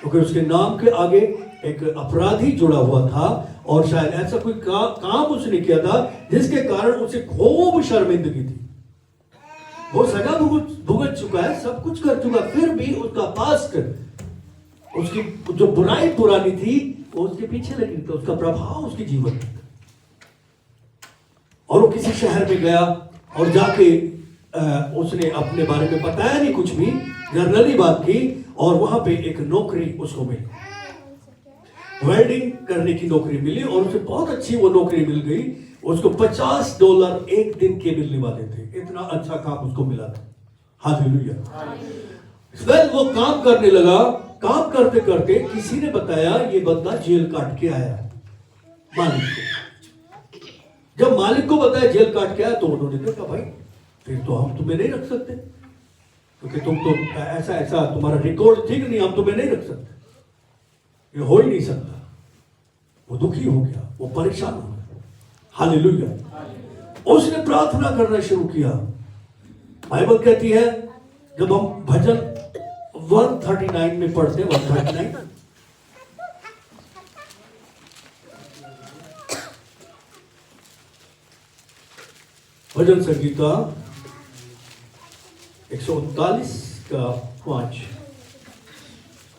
क्योंकि उसके नाम के आगे एक अपराधी जुड़ा हुआ था और शायद ऐसा कोई काम उसने किया था जिसके कारण उसे खूब शर्मिंदगी थी। वो सजा भुगत चुका है, सब कुछ कर चुका, फिर भी उसका पास्ट, उसकी जो बुराई पुरानी थी वो उसके पीछे लगी थी, उसका प्रभाव उसके जीवन में। और वो किसी शहर में गया और जाके उसने अपने बारे में बताया नहीं कुछ भी, जनरली बात की, और वहां पे एक नौकरी उसको मिली, वेल्डिंग करने की नौकरी मिली, और उसे बहुत अच्छी वो नौकरी मिल गई। उसको $50 एक दिन के मिलने वाले थे, इतना अच्छा काम उसको मिला था। हालेलुया। वो काम करने लगा, काम करते करते किसी ने बताया ये बंदा जेल काट के आया मालिक को। जब मालिक को बताया जेल काट के आया तो उन्होंने कहा भाई फिर तो हम तुम्हें नहीं रख सकते, क्योंकि तुम तो ऐसा तुम्हारा रिकॉर्ड ठीक नहीं, हम तुम्हें नहीं रख सकते, ये हो ही नहीं सकता। वो दुखी हो गया, वो परेशान हो गया। हालेलुया। उसने प्रार्थना करना शुरू किया। बाइबल कहती है, जब हम भजन 139 में पढ़ते हैं, 139 भजन संगीता 139 का 5।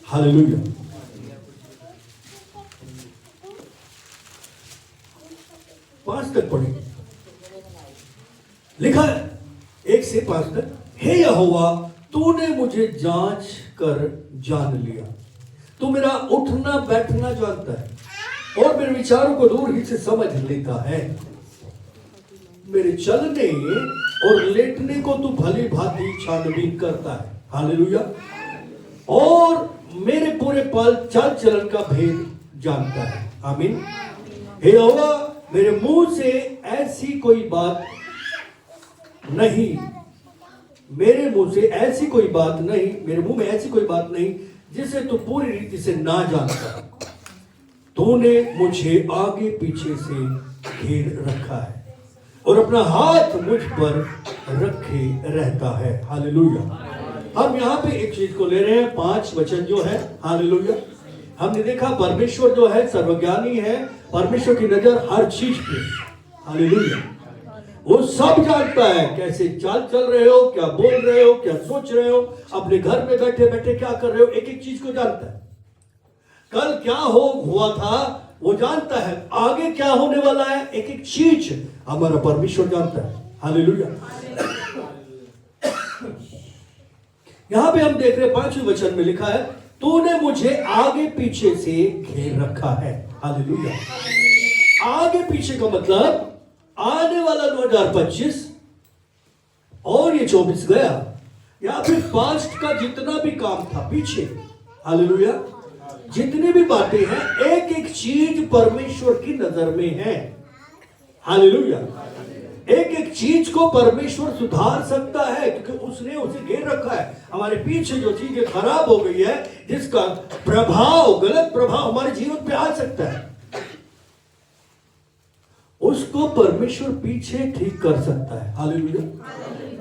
हालेलुया। पांच तक पढ़े, लिखा है 1 से 5 तक। हे यहोवा, तूने मुझे जांच कर जान लिया, तू मेरा उठना बैठना जानता है और मेरे विचारों को दूर ही से समझ लेता है। मेरे चलने और लेटने को तू भली भांति छानबीन करता है। हालेलुया। और मेरे पूरे चाल चलन का भेद जानता है। आमीन। हे यहोवा, मेरे मुंह से ऐसी कोई बात नहीं, मेरे मुंह में ऐसी कोई बात नहीं जिसे तू पूरी रीति से ना जानता। तूने मुझे आगे पीछे से घेर रखा है और अपना हाथ मुझ पर रखे रहता है। हालेलुया। हम यहाँ पे एक चीज को ले रहे हैं, 5 वचन जो है। हालेलुया। हमने देखा परमेश्वर जो है सर्वज्ञानी है, परमेश्वर की नजर हर चीज पे। हालेलुया। वो सब जानता है, कैसे चाल चल रहे हो, क्या बोल रहे हो, क्या सोच रहे हो, अपने घर में बैठे बैठे क्या कर रहे हो, एक एक चीज को जानता है। कल क्या हुआ था वो जानता है, आगे क्या होने वाला है, एक एक चीज हमारा परमेश्वर जानता है। हालेलुया। यहां पे हम देख रहे हैं 5वें वचन में लिखा है, तूने मुझे आगे पीछे से घेर रखा है। हालेलुया। आगे पीछे का मतलब आने वाला 2025 और ये 24 गया, या फिर पास्ट का जितना भी काम था पीछे। हालेलुया। जितनी भी बातें हैं, एक एक चीज परमेश्वर की नजर में है। हालेलुया। एक एक चीज को परमेश्वर सुधार सकता है, क्योंकि उसने उसे घेर रखा है। हमारे पीछे जो चीजें खराब हो गई है, जिसका प्रभाव, गलत प्रभाव हमारे जीवन पे आ सकता है, उसको परमेश्वर पीछे ठीक कर सकता है। हालेलुया।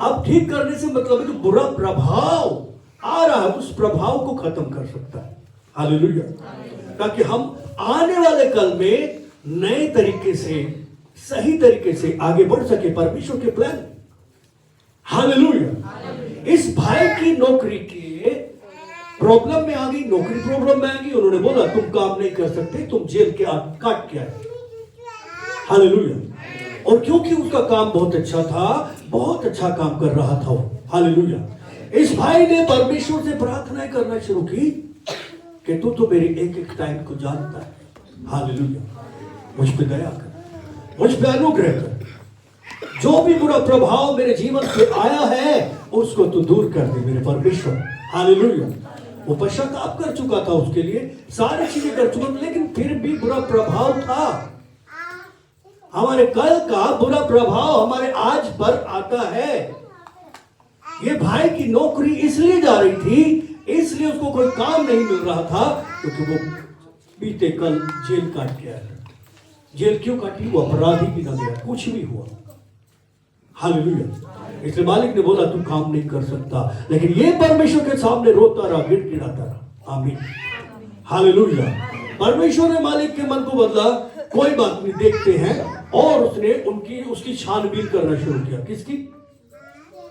अब ठीक करने से मतलब है जो बुरा प्रभाव आ रहा है, उस प्रभाव को खत्म कर सकता है। हालेलुया। ताकि हम आने वाले कल में नए तरीके से, सही तरीके से आगे बढ़ सके परमेश्वर के प्लान। हालेलुया। इस भाई की नौकरी के प्रॉब्लम में आ गई, नौकरी प्रॉब्लम में आ गई। उन्होंने बोला तुम काम नहीं कर सकते, तुम जेल के काट के आए। हालेलुया। और क्योंकि उसका काम बहुत अच्छा था, बहुत अच्छा काम कर रहा था वो। हालेलुया। इस भाई ने परमेश्वर से प्रार्थना करना शुरू की कि तू तो मेरे एक एक टाइम को जानता है। हालेलुया। मुझ पे दया कर, मुझ पे अनुग्रह कर, जो भी बुरा प्रभाव मेरे जीवन पे आया है उसको तू दूर कर दे मेरे परमेश्वर। हालेलुया। वो पश्चाताप कर चुका था, उसके लिए सारी चीजें कर चुका था, लेकिन फिर भी बुरा प्रभाव था। हमारे कल का बुरा प्रभाव हमारे आज पर आता है। ये भाई की नौकरी इसलिए जा रही थी, इसलिए उसको कोई काम नहीं मिल रहा था, क्योंकि वो बीते कल जेल काट के आया। जेल क्यों काटी? वो अपराधी की ना गया, कुछ भी हुआ। हालेलुया। इसलिए मालिक ने बोला तू काम नहीं कर सकता, लेकिन ये परमेश्वर के सामने रोता रहा, गिड़गिड़ाता रहा। आमीन। हालेलुया। परमेश्वर ने मालिक के मन को बदला, कोई बात नहीं, देखते हैं। और उसने उसकी छानबीन करना शुरू किया। किसकी?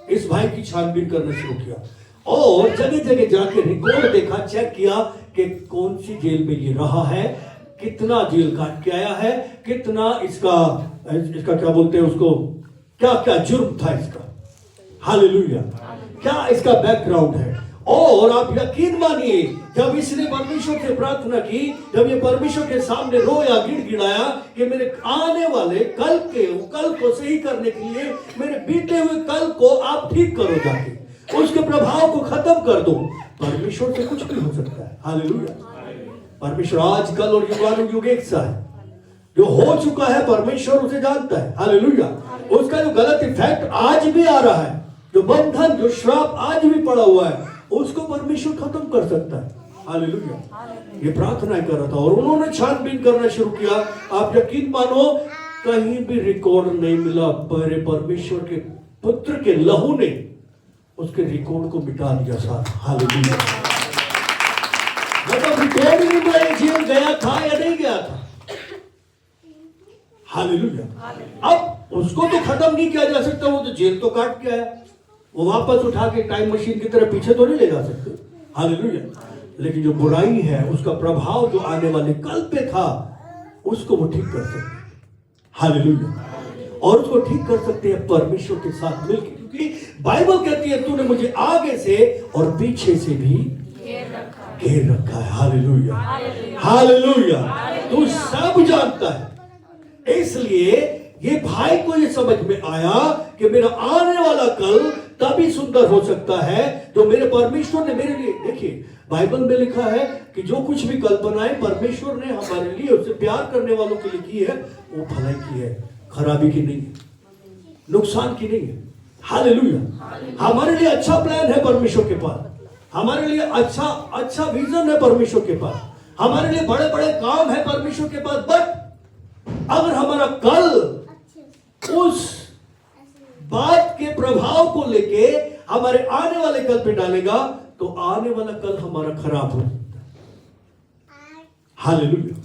इस भाई की छानबीन करना शुरू किया और जगह जगह जाके रिकॉर्ड देखा, चेक किया कि कौन सी जेल में ये रहा है, कितना जेल काट के आया है, कितना इसका क्या बोलते हैं उसको, क्या क्या जुर्म था इसका। हालेलुया। क्या इसका बैकग्राउंड है। और आप यकीन मानिए, जब इसने परमेश्वर से प्रार्थना की, जब ये परमेश्वर के सामने रोया, गिड़गिड़ाया कि मेरे आने वाले कल को सही करने के लिए मेरे बीते हुए कल को आप ठीक करो, जाके उसके प्रभाव को खत्म कर दो। परमेश्वर से कुछ भी हो सकता है। हालेलुया। परमेश्वर आज कल और युगानुयुग एक सा है। जो हो चुका है परमेश्वर उसे जानता है। हालेलुया। उसका जो गलत इफेक्ट आज भी आ रहा है, जो बंधन, जो श्राप आज भी पड़ा हुआ है, उसको परमेश्वर खत्म कर सकता है। हालेलुया। ये प्रार्थना कर रहा था और उन्होंने छानबीन करना शुरू किया। आप यकीन मानो, कहीं भी रिकॉर्ड नहीं मिला। मेरे परमेश्वर के पुत्र के लहू ने उसके रिकॉर्ड को मिटा दिया सारा। हालेलुया। मतलब रिकॉर्ड नहीं मिला, जेल गया था या नहीं गया था। हालेलुया। अब उसको तो खत्म नहीं किया जा सकता, वो तो जेल तो काट के आया, वो वापस उठा के टाइम मशीन की तरह पीछे तो नहीं ले जा सकते। हालेलुया। लेकिन जो बुराई है, उसका प्रभाव जो आने वाले कल पे था, उसको वो ठीक कर सकते हैं। हालेलुया। और उसको ठीक कर सकते हैं परमेश्वर के साथ मिलकर, क्योंकि बाइबल कहती है तूने मुझे आगे से और पीछे से भी घेर रखा है। हालेलुया। हालेलुया। तू सब जानता है। इसलिए ये भाई को ये समझ में आया कि मेरा आने वाला कल तभी सुंदर हो सकता है जो मेरे परमेश्वर ने मेरे लिए, देखिए बाइबल में लिखा है कि जो कुछ भी कल्पनाएं परमेश्वर ने हमारे लिए, उससे प्यार करने वालों के लिए की है, वो भलाई की है, खराबी की नहीं है, नुकसान की नहीं है। हालेलुया। हमारे लिए अच्छा प्लान है परमेश्वर के पास, हमारे लिए अच्छा विजन है परमेश्वर के पास, हमारे लिए बड़े बड़े काम है परमेश्वर के पास। बट अगर हमारा कल उस बात के प्रभाव को लेके हमारे आने वाले कल पे डालेगा, तो आने वाला कल हमारा खराब हो सकता है। हालेलुया।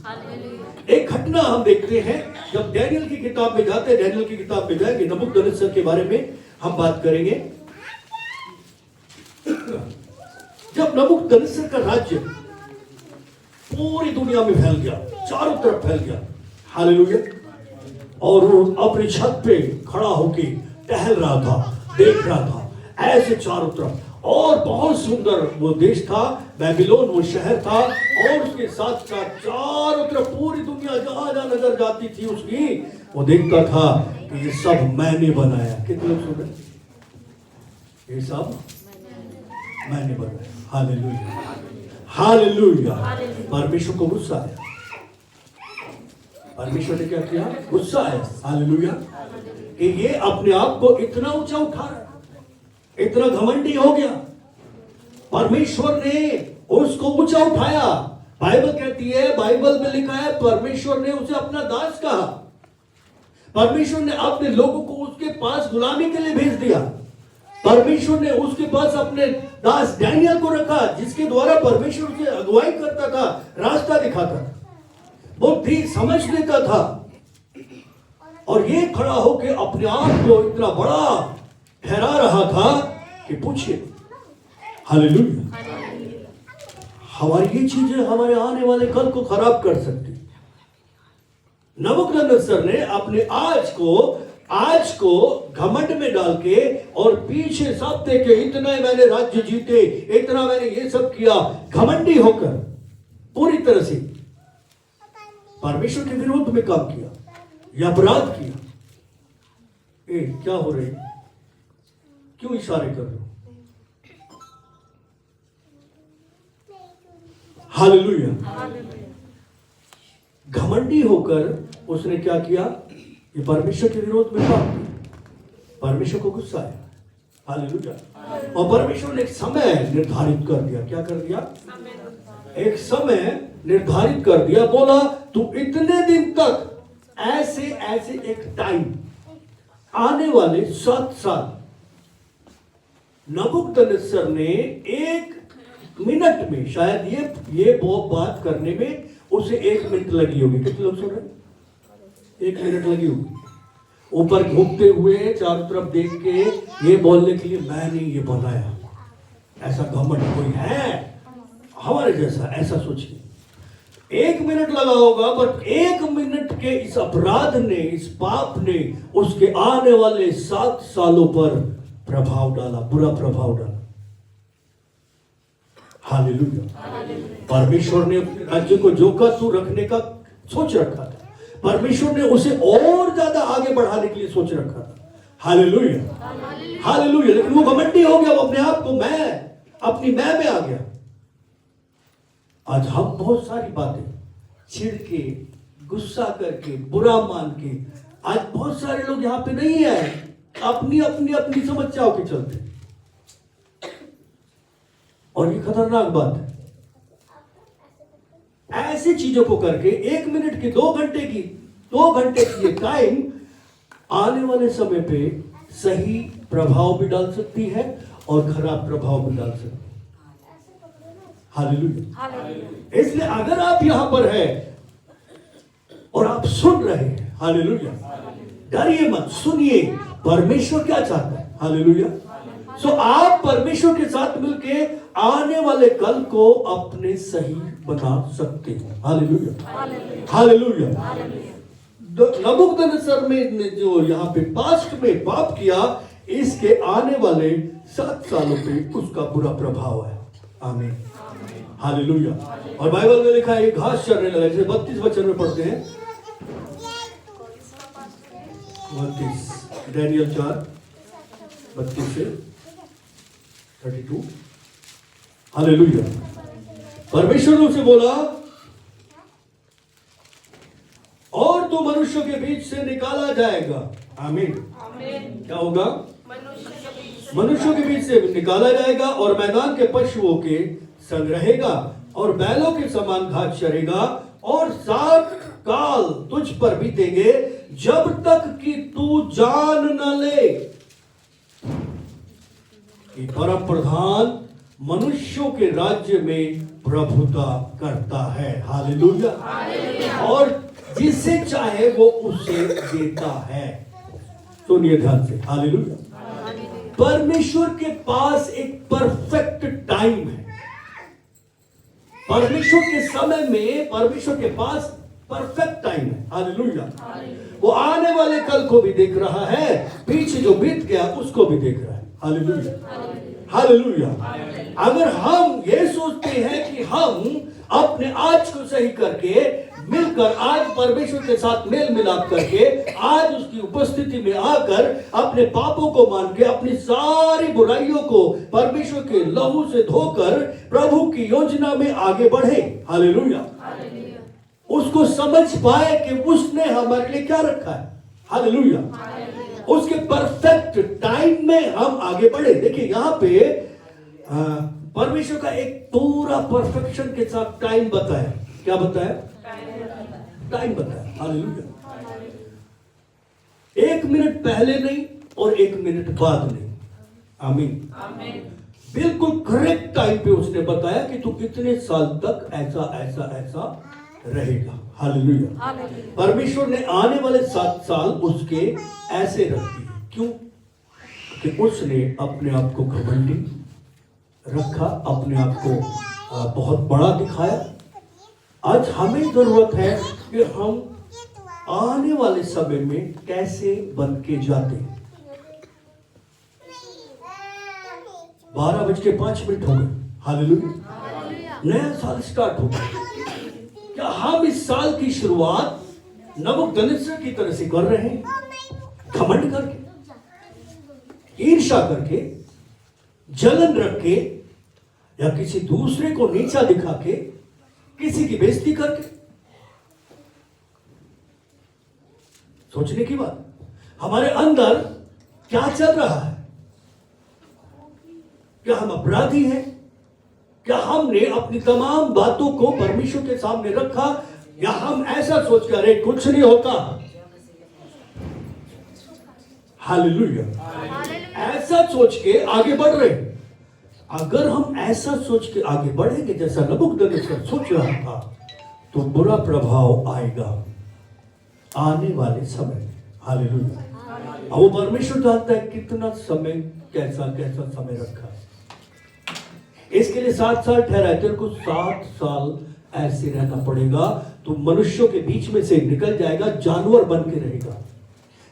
एक घटना हम देखते हैं, जब डैनियल की किताब में जाते हैं, डैनियल की किताब में जाएंगे, नबूकदनेस्सर के बारे में हम बात करेंगे। जब नबूकदनेस्सर का राज्य पूरी दुनिया में फैल गया, चारों तरफ फैल गया। हालेलुया। और वो अपनी छत पे खड़ा होके टहल रहा था, देख रहा था ऐसे चारों तरफ, और बहुत सुंदर वो देश था, बेबीलोन वो शहर था, और उसके साथ साथ चारों तरफ पूरी दुनिया जहां जहां नजर जाती थी उसकी, वो देखता था कि ये सब मैंने बनाया। कितने लोग सुन रहे? ये सब मैंने बनाया। हालेलुया। हालेलुया। परमेश्वर को गुस्सा आया। परमेश्वर ने क्या किया? गुस्सा आया। हालेलुया। कि ये अपने आप को इतना ऊंचा उठा रहा है, इतना घमंडी हो गया। परमेश्वर ने उसको ऊंचा उठाया। बाइबल कहती है, बाइबल में लिखा है, परमेश्वर ने उसे अपना दास कहा। परमेश्वर ने अपने लोगों को उसके पास गुलामी के लिए भेज दिया। परमेश्वर ने उसके पास अपने दास डैनियल को रखा, जिसके द्वारा परमेश्वर उसे अगुवाई करता था, रास्ता दिखाता था, बुद्धि समझ देता था। और ये खड़ा होकर अपने आप को इतना बड़ा ठहरा रहा था कि पूछिए। हालेलुया। हमारी ये चीजें हमारे आने वाले कल को खराब कर सकती। नबूकदनेस्सर ने अपने आज को घमंड में डाल के और पीछे सब देखे, इतना मैंने राज्य जीते, इतना मैंने ये सब किया, घमंडी होकर पूरी तरह से परमेश्वर के विरोध में काम किया या अपराध किया। क्या हो रही, क्यों इशारे कर रहे हो? हालेलुया। घमंडी होकर उसने क्या किया? ये परमेश्वर के विरोध में काम किया। परमेश्वर को गुस्सा आया। हालेलुया। और परमेश्वर ने एक समय निर्धारित कर दिया। क्या कर दिया? एक समय निर्धारित कर दिया। बोला तू इतने दिन तक ऐसे एक टाइम, आने वाले 7 साल, नबूकदनेस्सर ने एक मिनट में, शायद ये वो बात करने में उसे 1 मिनट लगी होगी। कितने लोग सुन रहे हैं? 1 मिनट लगी होगी। ऊपर घूमते हुए चारों तरफ देख के ये बोलने के लिए मैंने ये बनाया, ऐसा घमंड कोई है हमारे जैसा, ऐसा सोचिए। 1 मिनट लगा होगा, पर 1 मिनट के इस अपराध ने, इस पाप ने उसके आने वाले 7 सालों पर प्रभाव डाला, बुरा प्रभाव डाला। हालेलुया। परमेश्वर ने अपने राज्य को जोका तू रखने का सोच रखा था। परमेश्वर ने उसे और ज्यादा आगे बढ़ाने के लिए सोच रखा था। Hallelujah, hallelujah. लेकिन वो घमंडी हो गया, वो अपने आप को अपनी मैं में आ गया। आज हम बहुत सारी बातें चिढ़ के, गुस्सा करके, बुरा मान के, आज बहुत सारे लोग यहां पे नहीं आए अपनी अपनी अपनी समस्याओं के चलते, और ये खतरनाक बात है। ऐसी चीजों को करके 1 मिनट की 2 घंटे की ये टाइम आने वाले समय पे सही प्रभाव भी डाल सकती है और खराब प्रभाव भी डाल सकती है। हालेलुया। इसलिए अगर आप यहां पर हैं और आप सुन रहे हैं, हालेलुया, डरिए मत, सुनिए परमेश्वर क्या चाहता है। हालेलुया। सो आप परमेश्वर के साथ मिलके आने वाले कल को अपने सही बना सकते हैं। Hallelujah, hallelujah. नबूकदनेस्सर ने जो यहाँ पे पास्ट में पाप किया, इसके आने वाले 7 सालों पे उसका बुरा प्रभाव है। आमीन, हालेलुया। और बाइबल में लिखा है घास चरने लगा, जैसे 32 वचन में पढ़ते हैं, 32 दानियल 4:32 से 32। हालेलुया। परमेश्वर ने उसे बोला, और तो मनुष्यों के बीच से निकाला जाएगा। आमीन। क्या होगा? मनुष्यों के बीच से निकाला जाएगा और मैदान के पशुओं के संग रहेगा और बैलों के समान घास चरेगा, और 7 काल तुझ पर बीतेंगे जब तक कि तू जान न ले कि परम प्रधान मनुष्यों के राज्य में प्रभुता करता है। हालेलुया। और जिसे चाहे वो उसे देता है। सुनिए ध्यान से। हालेलुया। परमेश्वर के पास एक परफेक्ट टाइम है। परमेश्वर के समय में परमेश्वर के पास परफेक्ट टाइम है। हालेलुया। वो आने वाले कल को भी देख रहा है, पीछे जो बीत गया उसको भी देख रहा है। Hallelujah, hallelujah. अगर हम ये सोचते हैं कि हम अपने आज को सही करके मिलकर आज परमेश्वर के साथ मेल मिलाप करके आज उसकी उपस्थिति में आकर अपने पापों को मान के अपनी सारी बुराइयों को परमेश्वर के लहू से धोकर प्रभु की योजना में आगे बढ़े, हालेलुया, उसको समझ पाए कि उसने हमारे लिए क्या रखा है, हालेलुया, उसके परफेक्ट टाइम में हम आगे बढ़े। देखिए यहाँ पे परमेश्वर का एक पूरा परफेक्शन के साथ टाइम बताया। क्या बताया? टाइम बताया। हालेलुया। 1 मिनट पहले नहीं और 1 मिनट बाद नहीं। आमीन। बिल्कुल करेक्ट टाइम पे उसने बताया कि तू कितने साल तक ऐसा ऐसा ऐसा रहेगा। हालेलुया। परमेश्वर ने आने वाले 7 साल उसके ऐसे रख दिए। क्यों? कि उसने अपने आप को घमंडी रखा, अपने आप को बहुत बड़ा दिखाया। आज हमें जरूरत है कि हम आने वाले समय में कैसे बन के जाते हैं। 12:05 हो गए। हालेलुया। नया साल स्टार्ट हो गया। क्या हम इस साल की शुरुआत नबूकदनेस्सर की तरह से कर रहे हैं? घमंड करके, ईर्ष्या करके, जलन रख के, या किसी दूसरे को नीचा दिखा के, किसी की बेइज्जती करके? सोचने की बात, हमारे अंदर क्या चल रहा है? क्या हम अपराधी हैं? क्या हमने अपनी तमाम बातों को परमेश्वर के सामने रखा, या हम ऐसा सोच कर अरे कुछ नहीं होता? हालेलुया। ऐसा सोच के आगे बढ़ रहे हैं। अगर हम ऐसा सोच के आगे बढ़ेंगे जैसा नबूकदनेस्सर सोच रहा था, तो बुरा प्रभाव आएगा आने वाले समय में। हालेलुया। अब वो परमेश्वर जानता है कितना समय, कैसा कैसा समय रखा है। इसके लिए 7 साल ठहराए, तेरे को 7 साल ऐसे रहना पड़ेगा। तू मनुष्यों के बीच में से निकल जाएगा, जानवर बन के रहेगा,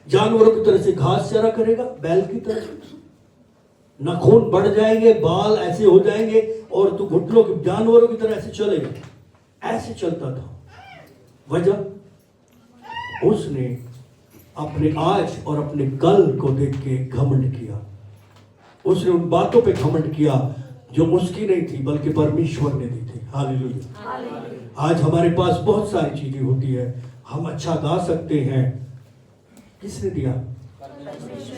जानवरों की तरह से घास चरा करेगा, बैल की तरह। नाखून बढ़ जाएंगे, बाल ऐसे हो जाएंगे और तू घुटनों के जानवरों की तरह ऐसे चलेगा। ऐसे चलता था। वजह, उसने अपने आज और अपने कल को देख के घमंड किया। उसने उन बातों पे घमंड किया जो उसकी नहीं थी बल्कि परमेश्वर ने दी थी। हालेलुया। आज हमारे पास बहुत सारी चीजें होती है, हम अच्छा गा सकते हैं, किसने दिया?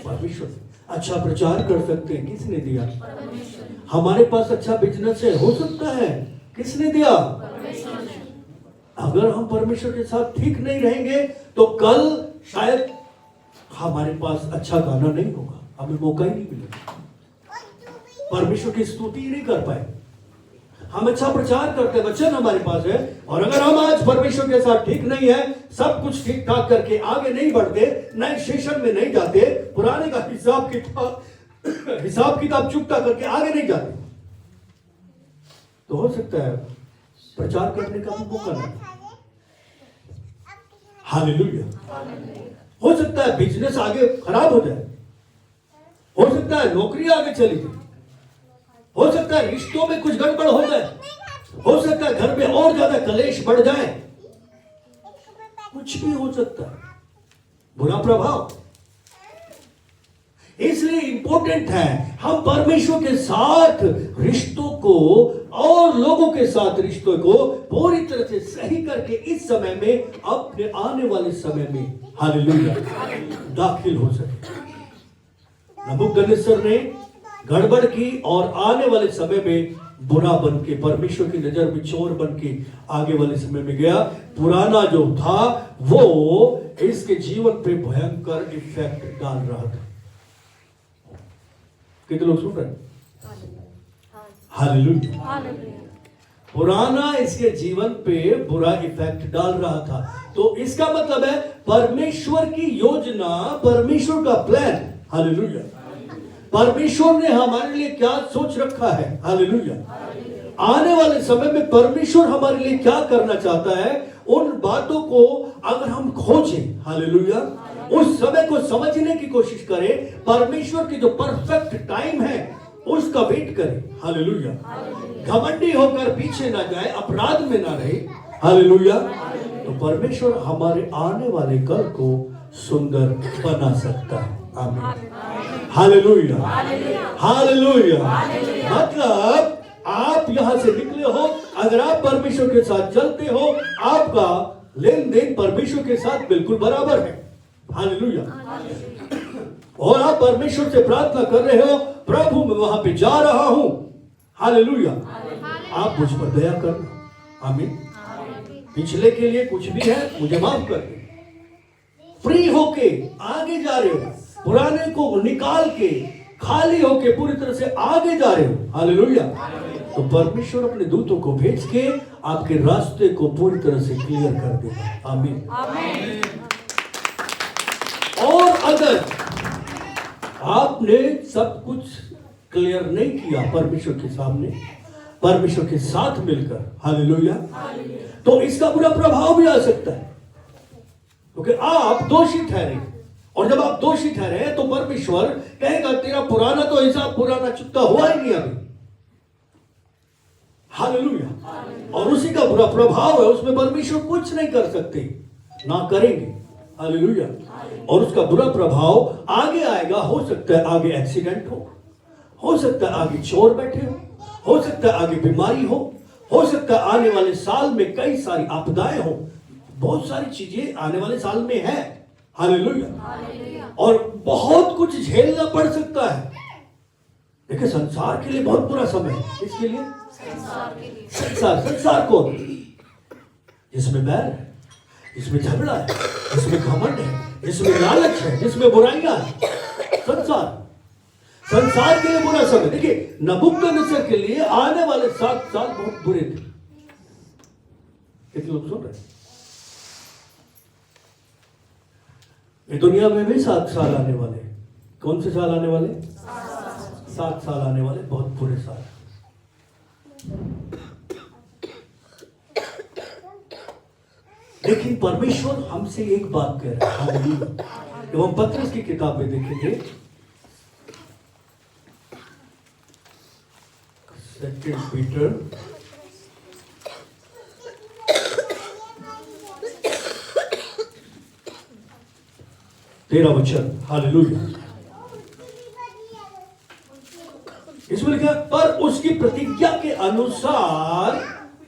परमेश्वर। अच्छा प्रचार कर सकते हैं, किसने दिया? हमारे पास अच्छा बिजनेस है, हो सकता है, किसने दिया? अगर हम परमेश्वर के साथ ठीक नहीं रहेंगे तो कल शायद हमारे पास अच्छा गाना नहीं होगा, हमें मौका ही नहीं मिलेगा, परमेश्वर की स्तुति नहीं कर पाए। हम अच्छा प्रचार करते, वचन हमारे पास है, और अगर हम आज परमेश्वर के साथ ठीक नहीं है, सब कुछ ठीक ठाक करके आगे नहीं बढ़ते, नए सेशन में नहीं जाते, पुराने का हिसाब किताब चुकता करके आगे नहीं जाते, तो हो सकता है प्रचार करने का भी मौका नहीं। हालेलुया। हो सकता है बिजनेस आगे खराब हो जाए, हो सकता है नौकरी आगे चली जाए, हो सकता है रिश्तों में कुछ गड़बड़ हो जाए, हो सकता है घर में और ज्यादा कलेश बढ़ जाए, कुछ भी हो सकता है, बुरा प्रभाव। इसलिए इंपॉर्टेंट है हम परमेश्वर के साथ रिश्तों को और लोगों के साथ रिश्तों को पूरी तरह से सही करके इस समय में, अपने आने वाले समय में, हालेलुया, दाखिल हो सके। नबूकदनेस्सर ने गड़बड़ की और आने वाले समय में बुरा बन के, परमेश्वर की नजर में चोर बन के आगे वाले समय में गया। पुराना जो था वो इसके जीवन पे भयंकर इफेक्ट डाल रहा था। कितने लोग सुन रहे हैं? हालेलुया। पुराना इसके जीवन पे बुरा इफेक्ट डाल रहा था। तो इसका मतलब है परमेश्वर की योजना, परमेश्वर का प्लान, हालेलुया, परमेश्वर ने हमारे लिए क्या सोच रखा है, हालेलुया, आने वाले समय में परमेश्वर हमारे लिए क्या करना चाहता है, उन बातों को अगर हम खोजें, हालेलुया, उस समय को समझने की कोशिश करें, परमेश्वर की जो परफेक्ट टाइम है उसका वेट करें, हालेलुया, घमंडी होकर पीछे ना जाए, अपराध में ना रहे, हालेलुया, तो परमेश्वर हमारे आने वाले कल को सुंदर बना सकता है। आमीन, हालेलुया, हालेलुया। मतलब आप यहां से निकले हो, अगर आप परमेश्वर के साथ चलते हो, आपका लेन देन परमेश्वर के साथ बिल्कुल बराबर है, हालेलुया, और आप परमेश्वर से प्रार्थना कर रहे हो, प्रभु मैं वहां पे जा रहा हूं, हालेलुया, आप मुझ पर दया करना, आमीन, पिछले के लिए कुछ भी है मुझे माफ कर दे, फ्री होके आगे जा रहे हो, पुराने को निकाल के खाली होके पूरी तरह से आगे जा रहे हो, हालेलुया, तो परमेश्वर अपने दूतों को भेज के आपके रास्ते को पूरी तरह से क्लियर कर देगा, आमीन, आमीन। और अगर आपने सब कुछ क्लियर नहीं किया परमेश्वर के सामने, परमेश्वर के साथ मिलकर, हालेलुया, तो इसका बुरा प्रभाव भी आ सकता है, क्योंकि आप दोषी ठहरे, और जब आप दोषी ठहरे तो परमेश्वर कहेगा तेरा पुराना तो हिसाब पुराना चुकता हुआ ही नहीं अभी, हालेलुया, और उसी का बुरा प्रभाव है, उसमें परमेश्वर कुछ नहीं कर सकते, ना करेंगे, हालेलुया, और उसका बुरा प्रभाव आगे आएगा। हो सकता है आगे एक्सीडेंट हो सकता है आगे चोर बैठे हो सकता है आगे बीमारी हो सकता है आने वाले साल में कई सारी आपदाएं हो, बहुत सारी चीजें आने वाले साल में है, हालेलुया, और बहुत कुछ झेलना पड़ सकता है। देखिए संसार के लिए बहुत बुरा समय है, इसके लिए संसार को, जिसमें बैर है, जिसमें झगड़ा है, जिसमें घमंड है, जिसमें लालच है, जिसमें बुराइयां है, संसार के लिए बुरा समय। देखिए, नबूकदनेस्सर के लिए आने वाले 7 साल बहुत बुरे थे। कितने लोग सुन रहे हैं? ये दुनिया में भी 7 साल आने वाले। कौन से साल आने वाले? 7 साल आने वाले, बहुत बुरे साल। लेकिन परमेश्वर हमसे एक बात कह रहा है। हालेलुया। जब हम पतरस की किताब में देखेंगे, 2 पीटर 13 वचन। हालेलुया। इसमें लिखा, पर उसकी प्रतिज्ञा के अनुसार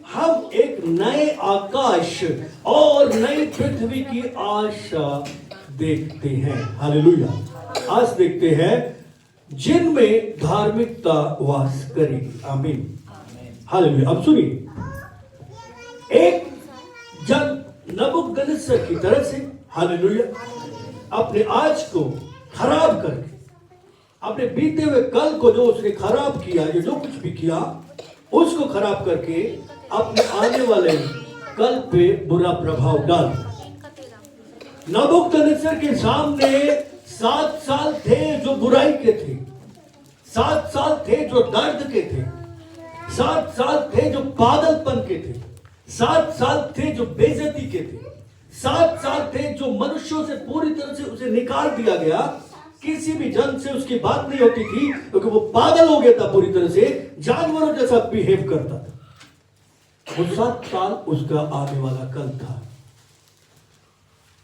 हम एक नए आकाश और नई पृथ्वी की आशा देखते हैं। हालेलुया। आज देखते हैं जिनमें धार्मिकता वास करेगी। आमीन। हालेलुया। अब सुनिए, एक जन नबूकदनेस्सर की तरह से, हालेलुया, अपने आज को खराब करके, अपने बीते हुए कल को जो उसने खराब किया, जो कुछ भी किया उसको खराब करके अपने आने वाले कल पे बुरा प्रभाव डाल। नबूकदनेस्सर के सामने 7 साल थे जो बुराई के थे, 7 साल थे जो दर्द के थे, 7 साल थे जो पागलपन के थे, 7 साल थे जो बेइज्जती के थे, 7 साल थे जो मनुष्यों से पूरी तरह से उसे निकाल दिया गया। किसी भी जन से उसकी बात नहीं होती थी क्योंकि वो पागल हो गया था, पूरी तरह से जानवरों जैसा बिहेव करता था। वो 7 साल उसका आने वाला कल था।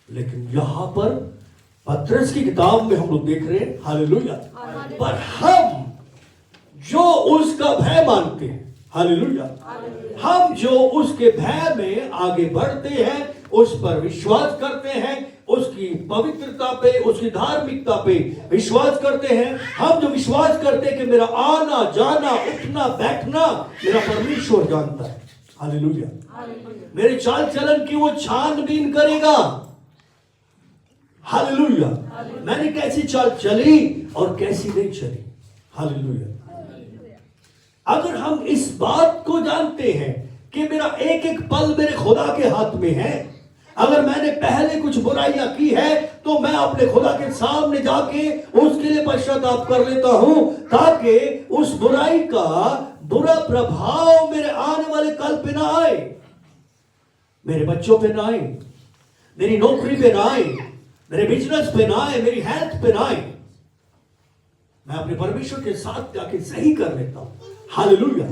लेकिन यहां पर पतरस की किताब में हम लोग देख रहे हैं, हालेलुया, पर हम जो उसका भय मानते हैं, हालेलुया, हम जो उसके भय में आगे बढ़ते हैं, उस पर विश्वास करते हैं, उसकी पवित्रता पे, उसकी धार्मिकता पे विश्वास करते हैं। हम जो विश्वास करते हैं कि मेरा आना जाना उठना बैठना मेरा परमेश्वर जानता है। हालेलुया। मेरे चाल चलन की वो छानबीन करेगा। हालेलुया। मैंने कैसी चाल चली और कैसी नहीं चली। हालेलुया। अगर हम इस बात को जानते हैं कि मेरा एक एक पल मेरे खुदा के हाथ में है, अगर मैंने पहले कुछ बुराइयां की है तो मैं अपने खुदा के सामने जाके उसके लिए पश्चाताप कर लेता हूं, ताकि उस बुराई का बुरा प्रभाव मेरे आने वाले कल पे ना आए, मेरे बच्चों पे ना आए, मेरी नौकरी पे ना आए, मेरे बिजनेस पे ना आए, मेरी हेल्थ पे ना आए। मैं अपने परमेश्वर के साथ जाके सही कर लेता हूं। हालेलुया।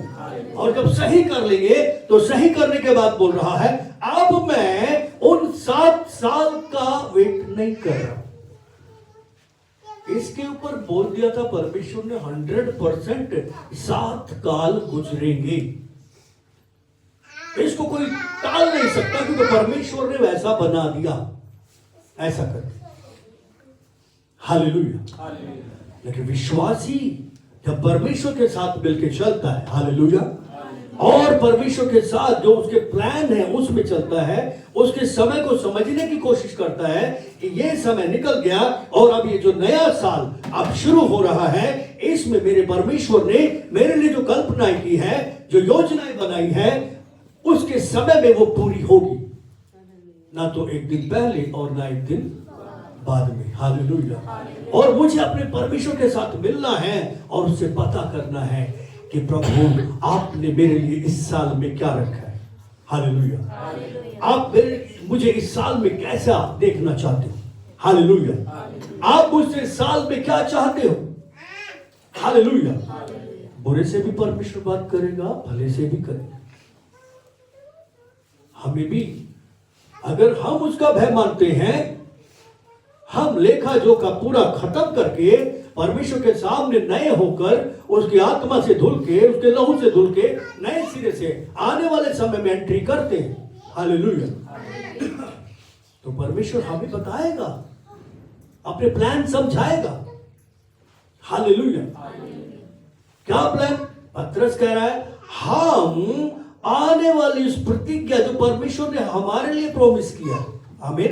और जब सही कर लेंगे तो सही करने के बाद बोल रहा है, अब मैं उन 7 साल का वेट नहीं कर रहा। इसके ऊपर बोल दिया था परमेश्वर ने 100% 7 काल गुजरेंगे। इसको कोई टाल नहीं सकता क्योंकि परमेश्वर ने वैसा बना दिया, ऐसा कर। हालेलुया। लेकिन विश्वासी जब परमेश्वर के साथ मिलकर चलता है, हालेलुया, और परमेश्वर के साथ जो उसके प्लान है उसमें चलता है, उसके समय को समझने की कोशिश करता है कि ये समय निकल गया और अब ये जो नया साल अब शुरू हो रहा है, इसमें मेरे परमेश्वर ने मेरे लिए जो कल्पनाएं की है, जो योजनाएं बनाई है, उसके समय में वो पूरी होगी, ना तो एक दिन पहले और ना एक दिन बाद में। हालेलुया। और मुझे अपने परमेश्वर के साथ मिलना है और उससे पता करना है कि प्रभु आपने मेरे लिए इस साल में क्या रखा है। हालेलुया। आप मुझे इस साल में कैसा देखना चाहते हो। हालेलुया। आप मुझसे इस साल में क्या चाहते हो। हालेलुया। बुरे से भी परमेश्वर बात करेगा, भले से भी करेगा। हमें भी अगर हम उसका भय मानते हैं, हम लेखा जोखा पूरा खत्म करके परमेश्वर के सामने नए होकर उसकी आत्मा से धुल के, उसके लहू से धुल के नए सिरे से आने वाले समय में एंट्री करते हैं। हालेलुया। तो परमेश्वर हमें बताएगा, अपने प्लान समझाएगा। हालेलुया। क्या प्लान? पतरस कह रहा है, हम आने वाली उस प्रतिज्ञा जो परमेश्वर ने हमारे लिए प्रॉमिस किया, हमें